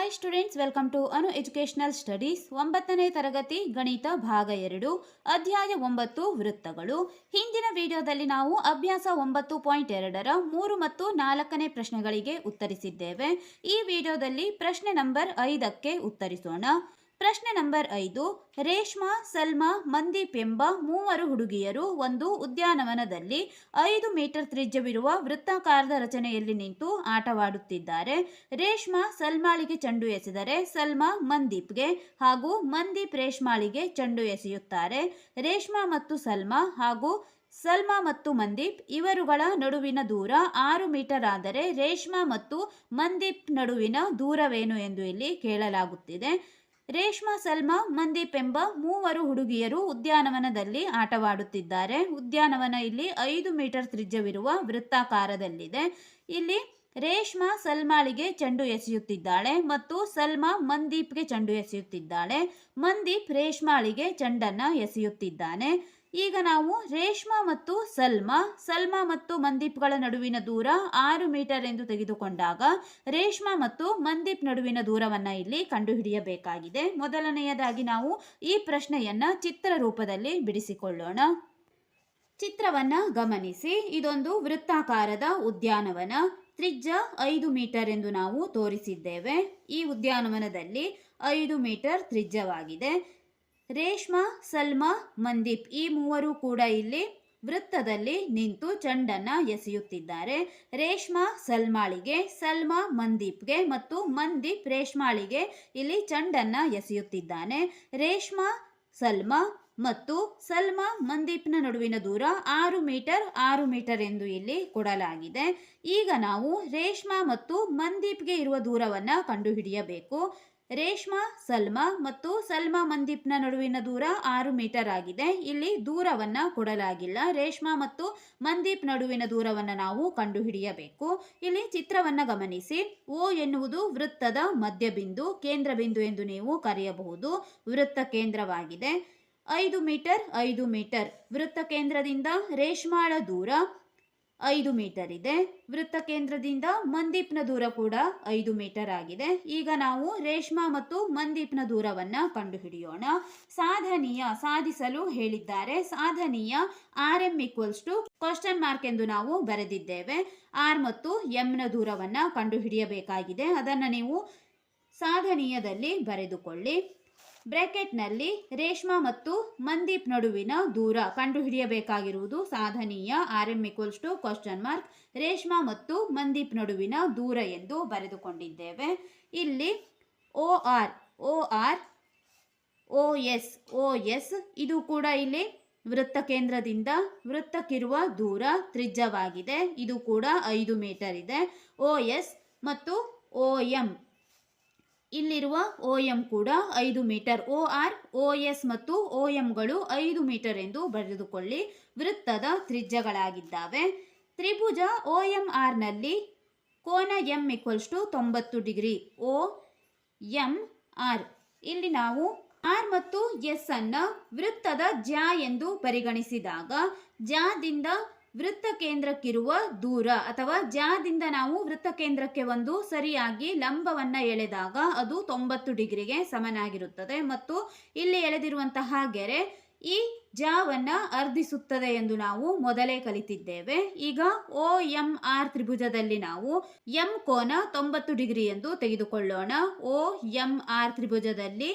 Hi students, welcome to Anu educational studies. 9ನೇ ತರಗತಿ ಗಣಿತ ಭಾಗ 2 ಅಧ್ಯಾಯ 9 ವೃತ್ತಗಳು. ಹಿಂದಿನ ವಿಡಿಯೋದಲ್ಲಿ ನಾವು ಅಭ್ಯಾಸ 9.2ರ 3 ಮತ್ತು 4ನೇ ಪ್ರಶ್ನೆಗಳಿಗೆ ಉತ್ತರಿಸಿದ್ದೇವೆ. ಈ ವಿಡಿಯೋದಲ್ಲಿ ಪ್ರಶ್ನೆ ನಂಬರ್ 5ಕ್ಕೆ ಉತ್ತರಿಸೋಣ. ಪ್ರಶ್ನೆ ನಂಬರ್ 5. ರೇಷ್ಮಾ, ಸಲ್ಮಾ, ಮಂದೀಪ್ ಎಂಬ 3 ಹುಡುಗಿಯರು ಒಂದು ಉದ್ಯಾನವನದಲ್ಲಿ 5 ಮೀಟರ್ ತ್ರಿಜ್ಯವಿರುವ ವೃತ್ತಾಕಾರದ ರಚನೆಯಲ್ಲಿ ನಿಂತು ಆಟವಾಡುತ್ತಿದ್ದಾರೆ. ರೇಷ್ಮಾ ಸಲ್ಮಾಳಿಗೆ ಚೆಂಡು ಎಸೆದರೆ ಸಲ್ಮಾ ಮಂದೀಪ್ಗೆ ಹಾಗೂ ಮಂದೀಪ್ ರೇಷ್ಮಾಳಿಗೆ ಚೆಂಡು ಎಸೆಯುತ್ತಾರೆ. ರೇಷ್ಮಾ ಮತ್ತು ಸಲ್ಮಾ ಹಾಗೂ ಸಲ್ಮಾ ಮತ್ತು ಮಂದೀಪ್ ಇವರುಗಳ ನಡುವಿನ ದೂರ 6 ಮೀಟರ್ ಆದರೆ ರೇಷ್ಮಾ ಮತ್ತು ಮಂದೀಪ್ ನಡುವಿನ ದೂರವೇನು ಎಂದು ಇಲ್ಲಿ ಕೇಳಲಾಗುತ್ತಿದೆ. ರೇಷ್ಮಾ, ಸಲ್ಮಾ, ಮಂದೀಪ್ ಎಂಬ 3 ಹುಡುಗಿಯರು ಉದ್ಯಾನವನದಲ್ಲಿ ಆಟವಾಡುತ್ತಿದ್ದಾರೆ. ಉದ್ಯಾನವನ ಇಲ್ಲಿ 5 ಮೀಟರ್ ತ್ರಿಜ್ಯವಿರುವ ವೃತ್ತಾಕಾರದಲ್ಲಿದೆ. ಇಲ್ಲಿ ರೇಷ್ಮಾ ಸಲ್ಮಾಳಿಗೆ ಚೆಂಡು ಎಸೆಯುತ್ತಿದ್ದಾಳೆ ಮತ್ತು ಸಲ್ಮಾ ಮಂದೀಪ್ಗೆ ಚೆಂಡು ಎಸೆಯುತ್ತಿದ್ದಾಳೆ. ಮಂದೀಪ್ ರೇಷ್ಮಾಳಿಗೆ ಚೆಂಡನ್ನು ಎಸೆಯುತ್ತಿದ್ದಾನೆ. ಈಗ ನಾವು ರೇಷ್ಮಾ ಮತ್ತು ಸಲ್ಮಾ ಮತ್ತು ಮಂದೀಪ್ಗಳ ನಡುವಿನ ದೂರ 6 ಮೀಟರ್ ಎಂದು ತೆಗೆದುಕೊಂಡಾಗ ರೇಷ್ಮಾ ಮತ್ತು ಮಂದೀಪ್ ನಡುವಿನ ದೂರವನ್ನು ಇಲ್ಲಿ ಕಂಡುಹಿಡಿಯಬೇಕಾಗಿದೆ. ಮೊದಲನೆಯದಾಗಿ ನಾವು ಈ ಪ್ರಶ್ನೆಯನ್ನ ಚಿತ್ರ ರೂಪದಲ್ಲಿ ಬಿಡಿಸಿಕೊಳ್ಳೋಣ. ಚಿತ್ರವನ್ನ ಗಮನಿಸಿ. ಇದೊಂದು ವೃತ್ತಾಕಾರದ ಉದ್ಯಾನವನ. ತ್ರಿಜ್ಯ 5 ಮೀಟರ್ ಎಂದು ನಾವು ತೋರಿಸಿದ್ದೇವೆ. ಈ ಉದ್ಯಾನವನದಲ್ಲಿ 5 ಮೀಟರ್ ತ್ರಿಜ್ಯವಾಗಿದೆ. ರೇಷ್ಮಾ, ಸಲ್ಮಾ, ಮಂದೀಪ್ ಈ 3 ಕೂಡ ಇಲ್ಲಿ ವೃತ್ತದಲ್ಲಿ ನಿಂತು ಚೆಂಡನ್ನ ಎಸೆಯುತ್ತಿದ್ದಾರೆ. ರೇಷ್ಮಾ ಸಲ್ಮಾಳಿಗೆ, ಸಲ್ಮಾ ಮಂದೀಪ್ಗೆ ಮತ್ತು ಮಂದೀಪ್ ರೇಷ್ಮಾಳಿಗೆ ಇಲ್ಲಿ ಚೆಂಡನ್ನ ಎಸೆಯುತ್ತಿದ್ದಾನೆ. ರೇಷ್ಮಾ, ಸಲ್ಮಾ ಮತ್ತು ಸಲ್ಮಾ ಮಂದೀಪ್ನ ನಡುವಿನ ದೂರ 6 ಮೀಟರ್ ಎಂದು ಇಲ್ಲಿ ಕೊಡಲಾಗಿದೆ. ಈಗ ನಾವು ರೇಷ್ಮಾ ಮತ್ತು ಮಂದೀಪ್ಗೆ ಇರುವ ದೂರವನ್ನು ಕಂಡುಹಿಡಿಯಬೇಕು. ರೇಷ್ಮಾ, ಸಲ್ಮಾ ಮತ್ತು ಸಲ್ಮಾ ಮಂದೀಪ್ನ ನಡುವಿನ ದೂರ 6 ಮೀಟರ್ ಆಗಿದೆ. ಇಲ್ಲಿ ದೂರವನ್ನು ಕೊಡಲಾಗಿಲ್ಲ. ರೇಷ್ಮಾ ಮತ್ತು ಮಂದೀಪ್ ನಡುವಿನ ದೂರವನ್ನು ನಾವು ಕಂಡುಹಿಡಿಯಬೇಕು. ಇಲ್ಲಿ ಚಿತ್ರವನ್ನು ಗಮನಿಸಿ. ಓ ಎನ್ನುವುದು ವೃತ್ತದ ಮಧ್ಯಬಿಂದು, ಕೇಂದ್ರ ಬಿಂದು ಎಂದು ನೀವು ಕರೆಯಬಹುದು. ವೃತ್ತ ಕೇಂದ್ರವಾಗಿದೆ. 5 ಮೀಟರ್ ವೃತ್ತ ಕೇಂದ್ರದಿಂದ ರೇಷ್ಮಾಳ ದೂರ 5 ಮೀಟರ್ ಇದೆ. ವೃತ್ತ ಕೇಂದ್ರದಿಂದ ಮಂದೀಪ್ನ ದೂರ ಕೂಡ 5 ಮೀಟರ್ ಆಗಿದೆ. ಈಗ ನಾವು ರೇಷ್ಮಾ ಮತ್ತು ಮಂದೀಪ್ನ ದೂರವನ್ನು ಕಂಡುಹಿಡಿಯೋಣ. ಸಾಧಿಸಲು ಹೇಳಿದ್ದಾರೆ. ಸಾಧನೀಯ RM ಕ್ವಶನ್ ಮಾರ್ಕ್ ಎಂದು ನಾವು ಬರೆದಿದ್ದೇವೆ. R ಮತ್ತು M ನ ದೂರವನ್ನು ಕಂಡುಹಿಡಿಯಬೇಕಾಗಿದೆ. ಅದನ್ನು ನೀವು ಸಾಧನೀಯದಲ್ಲಿ ಬರೆದುಕೊಳ್ಳಿ. ಬ್ರಾಕೆಟ್ನಲ್ಲಿ ರೇಷ್ಮಾ ಮತ್ತು ಮಂದೀಪ್ ನಡುವಿನ ದೂರ ಕಂಡುಹಿಡಿಯಬೇಕಾಗಿರುವುದು ಸಾಧನೀಯ RM ಕ್ವಶನ್ ಮಾರ್ಕ್ ರೇಷ್ಮಾ ಮತ್ತು ಮಂದೀಪ್ ನಡುವಿನ ದೂರ ಎಂದು ಬರೆದುಕೊಂಡಿದ್ದೇವೆ. ಇಲ್ಲಿ OR, OS ಇದು ಕೂಡ ಇಲ್ಲಿ ವೃತ್ತ ಕೇಂದ್ರದಿಂದ ವೃತ್ತಕ್ಕಿರುವ ದೂರ ತ್ರಿಜ್ಯವಾಗಿದೆ. ಇದು ಕೂಡ 5 ಮೀಟರ್ ಇದೆ. OS ಮತ್ತು OM ಇಲ್ಲಿರುವ OM ಕೂಡ 5 ಮೀಟರ್. OR, OS ಮತ್ತು OMಗಳು 5 ಮೀಟರ್ ಎಂದು ಬರೆದುಕೊಳ್ಳಿ. ವೃತ್ತದ ತ್ರಿಜ್ಯಗಳಾಗಿದ್ದಾವೆ. ತ್ರಿಭುಜ OMR ನಲ್ಲಿ ಕೋನ M 90 ಡಿಗ್ರಿ. OMR ಇಲ್ಲಿ ನಾವು R ಮತ್ತು S ಅನ್ನ ವೃತ್ತದ ಜ್ಯಾ ಎಂದು ಪರಿಗಣಿಸಿದಾಗ ಜ್ಯಾದಿಂದ ವೃತ್ತ ಕೇಂದ್ರಕ್ಕಿರುವ ದೂರ ಅಥವಾ ಜ್ಯಾದಿಂದ ನಾವು ವೃತ್ತ ಕೇಂದ್ರಕ್ಕೆ ಒಂದು ಸರಿಯಾಗಿ ಲಂಬವನ್ನು ಎಳೆದಾಗ ಅದು 90 ಡಿಗ್ರಿಗೆ ಸಮನಾಗಿರುತ್ತದೆ ಮತ್ತು ಇಲ್ಲಿ ಎಳೆದಿರುವಂತಹ ಗೆರೆ ಈ ಜ್ಯಾವನ್ನ ಅರ್ಧಿಸುತ್ತದೆ ಎಂದು ನಾವು ಮೊದಲೇ ಕಲಿತಿದ್ದೇವೆ. ಈಗ OMR ತ್ರಿಭುಜದಲ್ಲಿ ನಾವು M ಕೋನ 90 ಡಿಗ್ರಿ ಎಂದು ತೆಗೆದುಕೊಳ್ಳೋಣ. OMR ತ್ರಿಭುಜದಲ್ಲಿ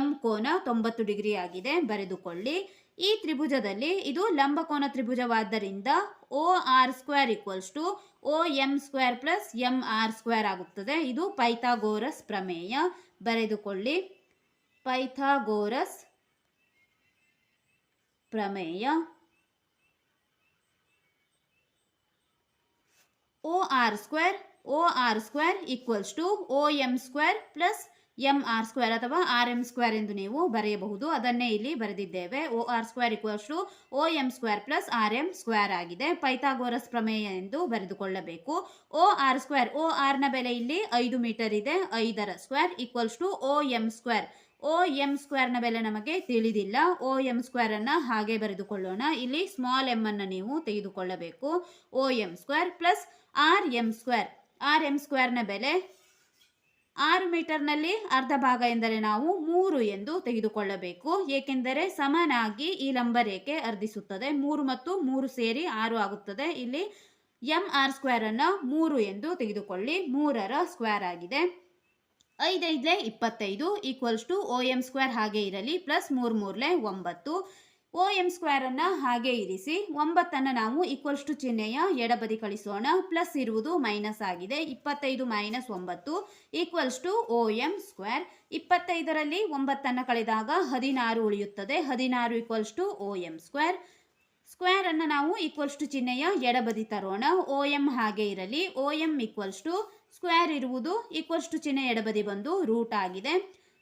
M ಕೋನ 90 ಡಿಗ್ರಿ ಆಗಿದೆ. ಬರೆದುಕೊಳ್ಳಿ. ಈ ತ್ರಿಭುಜದಲ್ಲಿ ಇದು ಲಂಬಕೋನ ತ್ರಿಭುಜವಾದ್ದರಿಂದ OR² OM² ಪ್ಲಸ್ MR² ಆಗುತ್ತದೆ. ಇದು ಪೈಥಾಗೋರಸ್ ಪ್ರಮೇಯ. ಬರೆದುಕೊಳ್ಳಿ. ಪೈಥಾಗೋರಸ್ ಪ್ರಮೇಯ. OR² OM² ಪ್ಲಸ್ MR² ಅಥವಾ RM² ಎಂದು ನೀವು ಬರೆಯಬಹುದು. ಅದನ್ನೇ ಇಲ್ಲಿ ಬರೆದಿದ್ದೇವೆ. OR² OM² ಪ್ಲಸ್ RM² ಆಗಿದೆ. ಪೈಥಾಗೋರಸ್ ಪ್ರಮೇಯ ಎಂದು ಬರೆದುಕೊಳ್ಳಬೇಕು. OR ನ ಬೆಲೆ ಇಲ್ಲಿ 5 ಮೀಟರ್ ಇದೆ. 5ರ ಸ್ಕ್ವೇರ್ OM². OM² ನ ಬೆಲೆ ನಮಗೆ ತಿಳಿದಿಲ್ಲ. OM² ಅನ್ನ ಹಾಗೆ ಬರೆದುಕೊಳ್ಳೋಣ. ಇಲ್ಲಿ ಸ್ಮಾಲ್ m ಅನ್ನು ನೀವು ತೆಗೆದುಕೊಳ್ಳಬೇಕು. OM² plus RM². RM² ನ ಬೆಲೆ 6 ಮೀಟರ್ನಲ್ಲಿ ಅರ್ಧ ಭಾಗ ಎಂದರೆ ನಾವು 3 ಎಂದು ತೆಗೆದುಕೊಳ್ಳಬೇಕು. ಏಕೆಂದರೆ ಸಮನಾಗಿ ಈ ಲಂಬ ರೇಖೆ ಅರ್ಧಿಸುತ್ತದೆ. 3 ಮತ್ತು 3 ಸೇರಿ 6 ಆಗುತ್ತದೆ. ಇಲ್ಲಿ mr² ಅನ್ನು 3 ಎಂದು ತೆಗೆದುಕೊಳ್ಳಿ. 3ರ ಸ್ಕ್ವೇರ್ ಆಗಿದೆ. 5 5 25 ಈಕ್ವಲ್ಸ್ ಟು OM² ಹಾಗೆ ಇರಲಿ ಪ್ಲಸ್ 3 3 9. OM² ಅನ್ನು ಹಾಗೆ ಇರಿಸಿ 9ಅನ್ನು ನಾವು ಈಕ್ವಲ್ಸ್ ಟು ಚಿಹ್ನೆಯ ಎಡಬದಿ ಕಳಿಸೋಣ. ಪ್ಲಸ್ ಇರುವುದು ಮೈನಸ್ ಆಗಿದೆ. 25 ಮೈನಸ್ 9 ಈಕ್ವಲ್ಸ್ ಟು OM². 25ರಲ್ಲಿ 9ಅನ್ನು ಕಳೆದಾಗ 16 ಉಳಿಯುತ್ತದೆ. 16 ಈಕ್ವಲ್ಸ್ ಟು OM². ಸ್ಕ್ವೇರ್ ಅನ್ನು ನಾವು ಈಕ್ವಲ್ಸ್ ಟು ಚಿಹ್ನೆಯ ಎಡಬದಿ ತರೋಣ. OM ಹಾಗೆ ಇರಲಿ. OM ಈಕ್ವಲ್ಸ್ ಟು ಸ್ಕ್ವೇರ್ ಇರುವುದು ಈಕ್ವಲ್ಸ್ ಟು ಚಿಹ್ನೆ ಎಡಬದಿ ಬಂದು ರೂಟ್ ಆಗಿದೆ.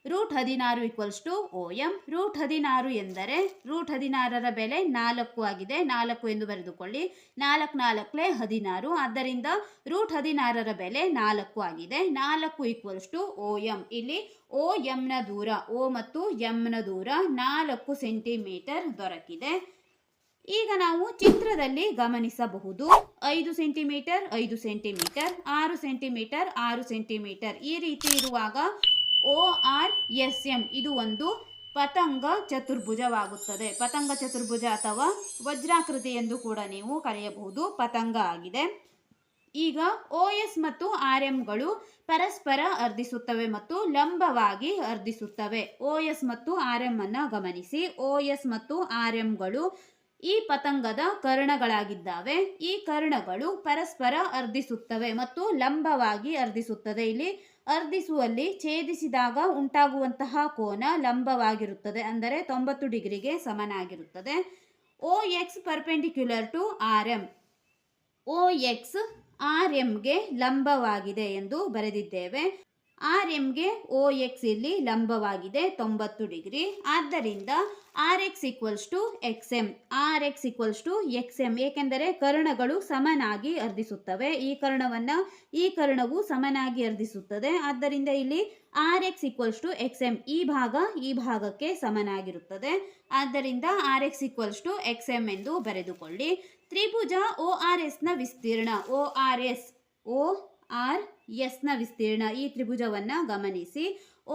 Root 16 equals to OM. Root 16 ಎಂದರೆ ರೂಟ್ 16ರ ಬೆಲೆ 4 ಆಗಿದೆ. 4 ಎಂದು ಬರೆದುಕೊಳ್ಳಿ. 4 4 16. ಆದ್ದರಿಂದ ರೂಟ್ 16ರ ಬೆಲೆ 4 ಆಗಿದೆ. 4 ಈಕ್ವಲ್ಸ್ ಟು OM. ಇಲ್ಲಿ OMನ ದೂರ, O ಮತ್ತು Mನ ದೂರ 4 ಸೆಂಟಿಮೀಟರ್ ದೊರಕಿದೆ. ಈಗ ನಾವು ಚಿತ್ರದಲ್ಲಿ ಗಮನಿಸಬಹುದು 5 ಸೆಂಟಿಮೀಟರ್ 5 ಸೆಂಟಿಮೀಟರ್ 6 ಸೆಂಟಿಮೀಟರ್ 6 ಸೆಂಟಿಮೀಟರ್ ಈ ರೀತಿ ಇರುವಾಗ ORSM ಇದು ಒಂದು ಪತಂಗ ಚತುರ್ಭುಜವಾಗುತ್ತದೆ. ಪತಂಗ ಚತುರ್ಭುಜ ಅಥವಾ ವಜ್ರಾಕೃತಿ ಎಂದು ಕೂಡ ನೀವು ಕರೆಯಬಹುದು. ಪತಂಗ ಆಗಿದೆ. ಈಗ OS ಮತ್ತು RMಗಳು ಪರಸ್ಪರ ಅರ್ಧಿಸುತ್ತವೆ ಮತ್ತು ಲಂಬವಾಗಿ ಅರ್ಧಿಸುತ್ತವೆ. OS ಮತ್ತು RM ಅನ್ನು ಗಮನಿಸಿ. OS ಮತ್ತು RMಗಳು ಈ ಪತಂಗದ ಕರ್ಣಗಳಾಗಿದ್ದಾವೆ. ಈ ಕರ್ಣಗಳು ಪರಸ್ಪರ ಅರ್ಧಿಸುತ್ತವೆ ಮತ್ತು ಲಂಬವಾಗಿ ಅರ್ಧಿಸುತ್ತದೆ. ಇಲ್ಲಿ ಅರ್ಧಿಸುವಲ್ಲಿ ಛೇದಿಸಿದಾಗ ಉಂಟಾಗುವಂತಹ ಕೋನ ಲಂಬವಾಗಿರುತ್ತದೆ, ಅಂದರೆ 90 ಡಿಗ್ರಿಗೆ ಸಮನಾಗಿರುತ್ತದೆ. OX perpendicular to RM. OX RMಗೆ ಲಂಬವಾಗಿದೆ ಎಂದು ಬರೆದಿದ್ದೇವೆ. RMಗೆ OX ಇಲ್ಲಿ ಲಂಬವಾಗಿದೆ 90 ಡಿಗ್ರಿ. ಆದ್ದರಿಂದ RX equals to XM. RX equals to XM ಏಕೆಂದರೆ ಕರ್ಣಗಳು ಸಮನಾಗಿ ಅರ್ಧಿಸುತ್ತವೆ. ಈ ಕರ್ಣವು ಸಮನಾಗಿ ಅರ್ಧಿಸುತ್ತದೆ. ಆದ್ದರಿಂದ ಇಲ್ಲಿ RX ಈಕ್ವಲ್ಸ್ ಟು XM. ಈ ಭಾಗಕ್ಕೆ ಸಮನಾಗಿರುತ್ತದೆ. ಆದ್ದರಿಂದ RX ಈಕ್ವಲ್ಸ್ ಟು XM ಎಂದು ಬರೆದುಕೊಳ್ಳಿ. ತ್ರಿಭುಜ ORSನ ವಿಸ್ತೀರ್ಣ ORSನ ವಿಸ್ತೀರ್ಣ ಈ ತ್ರಿಭುಜವನ್ನು ಗಮನಿಸಿ.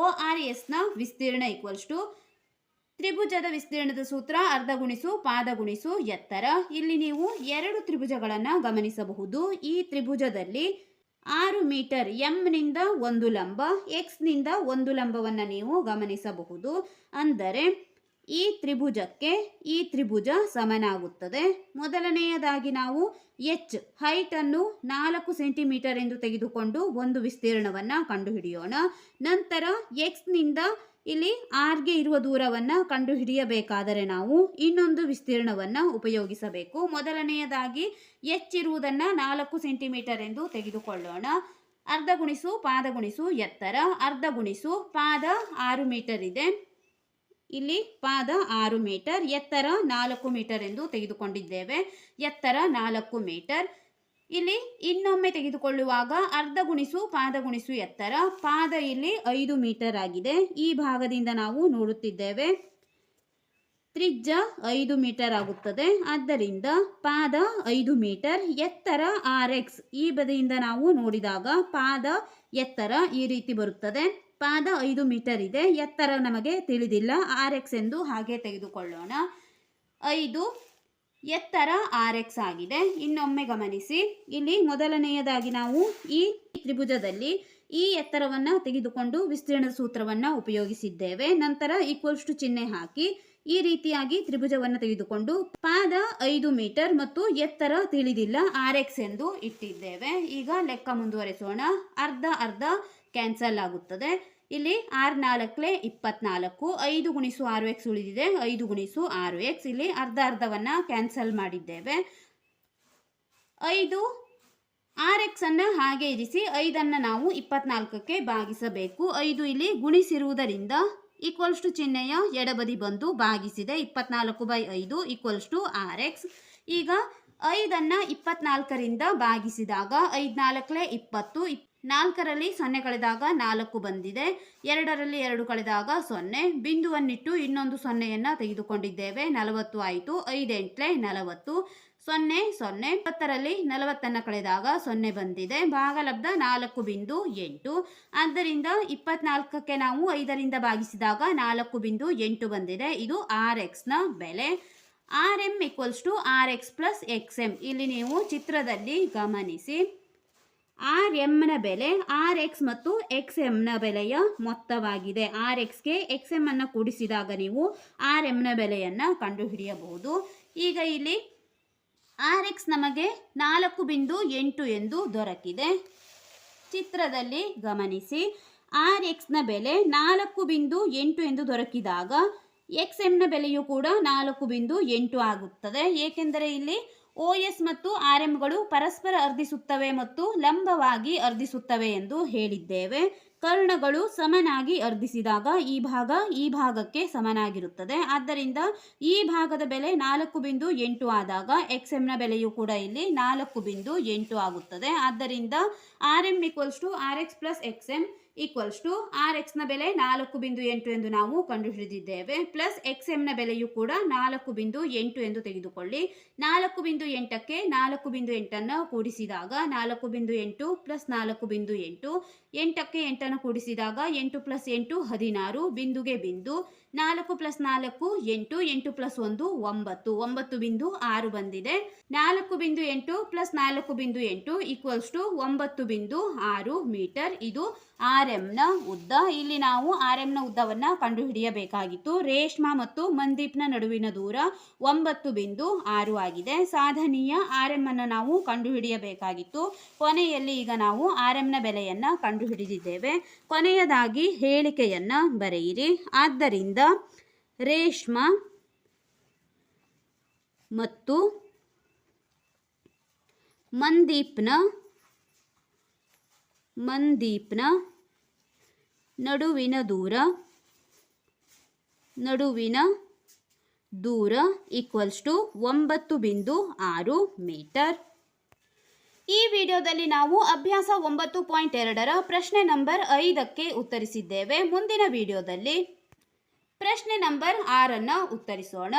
ORSನ ವಿಸ್ತೀರ್ಣ ಈಕ್ವಲ್ಸ್ ಟು ತ್ರಿಭುಜದ ವಿಸ್ತೀರ್ಣದ ಸೂತ್ರ ಅರ್ಧ ಗುಣಿಸು ಪಾದ ಗುಣಿಸು ಎತ್ತರ. ಇಲ್ಲಿ ನೀವು 2 ತ್ರಿಭುಜಗಳನ್ನು ಗಮನಿಸಬಹುದು. ಈ ತ್ರಿಭುಜದಲ್ಲಿ 6 ಮೀಟರ್ Mನಿಂದ ಒಂದು ಲಂಬ, Xನಿಂದ ಒಂದು ಲಂಬವನ್ನು ನೀವು ಗಮನಿಸಬಹುದು. ಅಂದರೆ ಈ ತ್ರಿಭುಜಕ್ಕೆ ಈ ತ್ರಿಭುಜ ಸಮನಾಗುತ್ತದೆ. ಮೊದಲನೆಯದಾಗಿ ನಾವು H ಹೈಟ್ ಅನ್ನು 4 ಸೆಂಟಿಮೀಟರ್ ಎಂದು ತೆಗೆದುಕೊಂಡು ಒಂದು ವಿಸ್ತೀರ್ಣವನ್ನು ಕಂಡುಹಿಡಿಯೋಣ. ನಂತರ Xನಿಂದ ಇಲ್ಲಿ Rಗೆ ಇರುವ ದೂರವನ್ನು ಕಂಡುಹಿಡಿಯಬೇಕಾದರೆ ನಾವು ಇನ್ನೊಂದು ವಿಸ್ತೀರ್ಣವನ್ನು ಉಪಯೋಗಿಸಬೇಕು. ಮೊದಲನೆಯದಾಗಿ H ಇರುವುದನ್ನು 4 ಸೆಂಟಿಮೀಟರ್ ಎಂದು ತೆಗೆದುಕೊಳ್ಳೋಣ. ಅರ್ಧ ಗುಣಿಸು ಪಾದ ಗುಣಿಸು ಎತ್ತರ. ಅರ್ಧ ಗುಣಿಸು ಪಾದ 6 ಮೀಟರ್ ಇದೆ. ಇಲ್ಲಿ ಪಾದ 6 ಮೀಟರ್, ಎತ್ತರ 4 ಮೀಟರ್ ಎಂದು ತೆಗೆದುಕೊಂಡಿದ್ದೇವೆ. ಎತ್ತರ 4 ಮೀಟರ್. ಇಲ್ಲಿ ಇನ್ನೊಮ್ಮೆ ತೆಗೆದುಕೊಳ್ಳುವಾಗ ಅರ್ಧ ಗುಣಿಸು ಪಾದ ಗುಣಿಸು ಎತ್ತರ. ಪಾದ ಇಲ್ಲಿ 5 ಮೀಟರ್ ಆಗಿದೆ. ಈ ಭಾಗದಿಂದ ನಾವು ನೋಡುತ್ತಿದ್ದೇವೆ ತ್ರಿಜ್ಯ 5 ಮೀಟರ್ ಆಗುತ್ತದೆ. ಆದ್ದರಿಂದ ಪಾದ 5 ಮೀಟರ್, ಎತ್ತರ RX. ಈ ಬದಿಯಿಂದ ನಾವು ನೋಡಿದಾಗ ಪಾದ ಎತ್ತರ ಈ ರೀತಿ ಬರುತ್ತದೆ. ಪಾದ 5 ಮೀಟರ್ ಇದೆ, ಎತ್ತರ ನಮಗೆ ತಿಳಿದಿಲ್ಲ, RX ಎಂದು ಹಾಗೆ ತೆಗೆದುಕೊಳ್ಳೋಣ. 5 ಎತ್ತರ RX ಆಗಿದೆ. ಇನ್ನೊಮ್ಮೆ ಗಮನಿಸಿ. ಇಲ್ಲಿ ಮೊದಲನೆಯದಾಗಿ ನಾವು ಈ ತ್ರಿಭುಜದಲ್ಲಿ ಈ ಎತ್ತರವನ್ನು ತೆಗೆದುಕೊಂಡು ವಿಸ್ತೀರ್ಣದ ಸೂತ್ರವನ್ನು ಉಪಯೋಗಿಸಿದ್ದೇವೆ. ನಂತರ ಈಕ್ವಲ್ಸ್ ಟು ಚಿಹ್ನೆ ಹಾಕಿ ಈ ರೀತಿಯಾಗಿ ತ್ರಿಭುಜವನ್ನು ತೆಗೆದುಕೊಂಡು ಪಾದ 5 ಮೀಟರ್ ಮತ್ತು ಎತ್ತರ ತಿಳಿದಿಲ್ಲ RX ಎಂದು ಇಟ್ಟಿದ್ದೇವೆ. ಈಗ ಲೆಕ್ಕ ಮುಂದುವರೆಸೋಣ. ಅರ್ಧ ಅರ್ಧ ಕ್ಯಾನ್ಸಲ್ ಆಗುತ್ತದೆ. ಇಲ್ಲಿ 6 4 24, 5 ಗುಣಿಸು 6x ಉಳಿದಿದೆ, 5 ಗುಣಿಸು 6x. ಇಲ್ಲಿ ಅರ್ಧ ಅರ್ಧವನ್ನು ಕ್ಯಾನ್ಸಲ್ ಮಾಡಿದ್ದೇವೆ. 5 RX ಅನ್ನು ಹಾಗೆ ಇರಿಸಿ 5ಅನ್ನು ನಾವು 24ಕ್ಕೆ ಭಾಗಿಸಬೇಕು. 5 ಇಲ್ಲಿ ಗುಣಿಸಿರುವುದರಿಂದ ಈಕ್ವಲ್ಸ್ ಟು ಚಿಹ್ನೆಯ ಎಡಬದಿ ಬಂದು ಭಾಗಿಸಿದೆ. 24/5 ಈಕ್ವಲ್ಸ್ ಟು RX. ಈಗ 5ಅನ್ನು 24ರಿಂದ ಭಾಗಿಸಿದಾಗ 5 4 20, 4ರಲ್ಲಿ 0 ಕಳೆದಾಗ 4 ಬಂದಿದೆ, 2ರಲ್ಲಿ 2 ಕಳೆದಾಗ 0, ಬಿಂದುವನ್ನಿಟ್ಟು ಇನ್ನೊಂದು 0ಯನ್ನು ತೆಗೆದುಕೊಂಡಿದ್ದೇವೆ, 40 ಆಯಿತು. 5 8 40, 0 0 20ರಲ್ಲಿ 40 ಕಳೆದಾಗ 0 ಬಂದಿದೆ. ಭಾಗಲಬ್ಧ 4.8. ಆದ್ದರಿಂದ 24ಕ್ಕೆ ನಾವು 5ರಿಂದ ಭಾಗಿಸಿದಾಗ 4.8 ಬಂದಿದೆ. ಇದು RXನ ಬೆಲೆ. RM = RX + XM. ಇಲ್ಲಿ ನೀವು ಚಿತ್ರದಲ್ಲಿ ಗಮನಿಸಿ, RMನ ಬೆಲೆ RX ಮತ್ತು XMನ ಬೆಲೆಯ ಮೊತ್ತವಾಗಿದೆ. RXಗೆ XM ಅನ್ನು ಕೂಡಿಸಿದಾಗ ನೀವು RMನ ಬೆಲೆಯನ್ನು ಕಂಡುಹಿಡಿಯಬಹುದು. ಈಗ ಇಲ್ಲಿ RX ನಮಗೆ 4.8 ಎಂದು ದೊರಕಿದೆ. ಚಿತ್ರದಲ್ಲಿ ಗಮನಿಸಿ, RXನ ಬೆಲೆ 4.8 ಎಂದು ದೊರಕಿದಾಗ XMನ ಬೆಲೆಯು ಕೂಡ 4.8 ಆಗುತ್ತದೆ. ಏಕೆಂದರೆ ಇಲ್ಲಿ OS ಮತ್ತು RMಗಳು ಪರಸ್ಪರ ಅರ್ಧಿಸುತ್ತವೆ ಮತ್ತು ಲಂಬವಾಗಿ ಅರ್ಧಿಸುತ್ತವೆ ಎಂದು ಹೇಳಿದ್ದೇವೆ. ಕರ್ಣಗಳು ಸಮನಾಗಿ ಅರ್ಧಿಸಿದಾಗ ಈ ಭಾಗಕ್ಕೆ ಸಮನಾಗಿರುತ್ತದೆ. ಆದ್ದರಿಂದ ಈ ಭಾಗದ ಬೆಲೆ 4.8 ಆದಾಗ XMನ ಬೆಲೆಯು ಕೂಡ ಇಲ್ಲಿ 4.8 ಆಗುತ್ತದೆ. ಆದ್ದರಿಂದ RM = RX + XM RXನ ಬೆಲೆ 4.8 ಎಂದು ನಾವು ಕಂಡುಹಿಡಿದಿದ್ದೇವೆ. ಪ್ಲಸ್ XMನ ಬೆಲೆಯು ಕೂಡ 4.8 ಎಂದು ತೆಗೆದುಕೊಳ್ಳಿ. 4.8ಕ್ಕೆ 4.8 ಕೂಡಿಸಿದಾಗ 4.8 + 4.8, 8ಕ್ಕೆ 8 ಕೂಡಿಸಿದಾಗ 8 + 8 16, ಬಿಂದುಗೆ ಬಿಂದು 4 + 4 8, 8 + 1 9, 9.6 ಬಂದಿದೆ. 4.8 + 4.8 9.6 ಮೀಟರ್. ಇದು RMನ ಉದ್ದ. ಇಲ್ಲಿ ನಾವು RMನ ಉದ್ದವನ್ನು ಕಂಡುಹಿಡಿಯಬೇಕಾಗಿತ್ತು. ರೇಷ್ಮಾ ಮತ್ತು ಮನ್ದೀಪ್ನ ನಡುವಿನ ದೂರ 9.6 ಆಗಿದೆ. ಸಾಧನೀಯ RM ಅನ್ನು ನಾವು ಕಂಡುಹಿಡಿಯಬೇಕಾಗಿತ್ತು. ಕೊನೆಯಲ್ಲಿ ಈಗ ನಾವು RMನ ಬೆಲೆಯನ್ನು ಕಂಡುಹಿಡಿದಿದ್ದೇವೆ. ಕೊನೆಯದಾಗಿ ಹೇಳಿಕೆಯನ್ನು ಬರೆಯಿರಿ. ಆದ್ದರಿಂದ ರೇಷ್ಮಾ ಮತ್ತು ಮನ್ದೀಪ್ನ ನಡುವಿನ ದೂರ = 9.6 ಮೀಟರ್. ಈ ವಿಡಿಯೋದಲ್ಲಿ ನಾವು ಅಭ್ಯಾಸ 9.2ರ ಪ್ರಶ್ನೆ ನಂಬರ್ 5ಕ್ಕೆ ಉತ್ತರಿಸಿದ್ದೇವೆ. ಮುಂದಿನ ವಿಡಿಯೋದಲ್ಲಿ ಪ್ರಶ್ನೆ ನಂಬರ್ 6 ಉತ್ತರಿಸೋಣ.